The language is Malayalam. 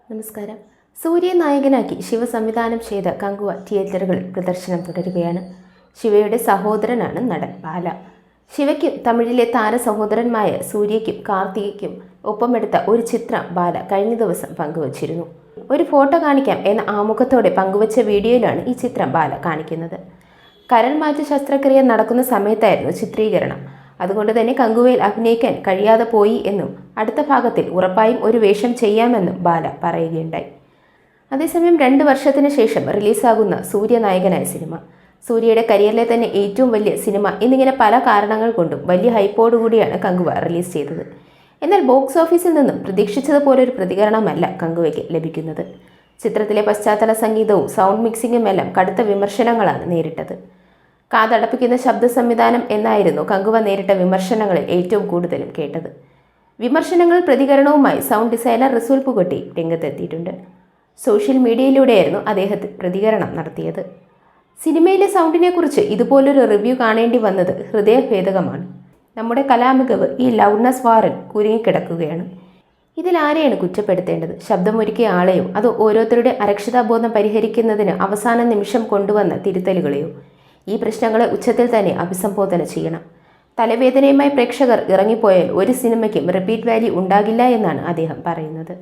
നമസ്കാരം. സൂര്യ നായകനാക്കി ശിവ സംവിധാനം ചെയ്ത കങ്കുവ തിയേറ്ററുകളിൽ പ്രദർശനം തുടരുകയാണ്. ശിവയുടെ സഹോദരനാണ് നടൻ ബാല. ശിവയ്ക്കും തമിഴിലെ താര സഹോദരന്മായ സൂര്യയ്ക്കും കാർത്തികയ്ക്കും ഒപ്പമെടുത്ത ഒരു ചിത്രം ബാല കഴിഞ്ഞ ദിവസം പങ്കുവച്ചിരുന്നു. ഒരു ഫോട്ടോ കാണിക്കാം എന്ന ആമുഖത്തോടെ പങ്കുവച്ച വീഡിയോയിലാണ് ഈ ചിത്രം ബാല കാണിക്കുന്നത്. കരൾ മാറ്റ ശസ്ത്രക്രിയ നടക്കുന്ന സമയത്തായിരുന്നു ചിത്രീകരണം. അതുകൊണ്ട് തന്നെ കങ്കുവയിൽ അഭിനയിക്കാൻ കഴിയാതെ പോയി എന്നും അടുത്ത ഭാഗത്തിൽ ഉറപ്പായും ഒരു വേഷം ചെയ്യാമെന്നും ബാല പറയുകയുണ്ടായി. അതേസമയം 2 വർഷത്തിന് ശേഷം റിലീസാകുന്ന സൂര്യ നായകനായ സിനിമ, സൂര്യയുടെ കരിയറിലെ തന്നെ ഏറ്റവും വലിയ സിനിമ എന്നിങ്ങനെ പല കാരണങ്ങൾ കൊണ്ടും വലിയ ഹൈപ്പോടുകൂടിയാണ് കങ്കുവ റിലീസ് ചെയ്തത്. എന്നാൽ ബോക്സ് ഓഫീസിൽ നിന്നും പ്രതീക്ഷിച്ചതുപോലൊരു പ്രതികരണമല്ല കങ്കുവയ്ക്ക് ലഭിക്കുന്നത്. ചിത്രത്തിലെ പശ്ചാത്തല സംഗീതവും സൗണ്ട് മിക്സിങ്ങും എല്ലാം കടുത്ത വിമർശനങ്ങളാണ് നേരിട്ടത്. കാതടപ്പിക്കുന്ന ശബ്ദ സംവിധാനം എന്നായിരുന്നു കങ്കുവ നേരിട്ട വിമർശനങ്ങളിൽ ഏറ്റവും കൂടുതലും കേട്ടത്. വിമർശനങ്ങൾ പ്രതികരണവുമായി സൗണ്ട് ഡിസൈനർ റസൂൽ പുകട്ടി രംഗത്തെത്തിയിട്ടുണ്ട്. സോഷ്യൽ മീഡിയയിലൂടെയായിരുന്നു അദ്ദേഹത്തെ പ്രതികരണം നടത്തിയത്. സിനിമയിലെ സൗണ്ടിനെക്കുറിച്ച് ഇതുപോലൊരു റിവ്യൂ കാണേണ്ടി വന്നത് ഹൃദയഭേദകമാണ്. നമ്മുടെ കലാമികവ് ഈ ലൗഡ്നസ് വാറിൽ കുരുങ്ങിക്കിടക്കുകയാണ്. ഇതിൽ ആരെയാണ് കുറ്റപ്പെടുത്തേണ്ടത്? ശബ്ദമൊരുക്കിയ ആളെയോ അതോ ഓരോരുത്തരുടെ അരക്ഷിതാബോധം പരിഹരിക്കുന്നതിന് അവസാന നിമിഷം കൊണ്ടുവന്ന തിരുത്തലുകളെയോ? ഈ പ്രശ്നങ്ങളെ ഉച്ചത്തിൽ തന്നെ അഭിസംബോധന ചെയ്യണം. തലവേദനയുമായി പ്രേക്ഷകർ ഇറങ്ങിപ്പോയാൽ ഒരു സിനിമയ്ക്കും റിപ്പീറ്റ് വാല്യൂ ഉണ്ടാകില്ല എന്നാണ് അദ്ദേഹം പറയുന്നത്.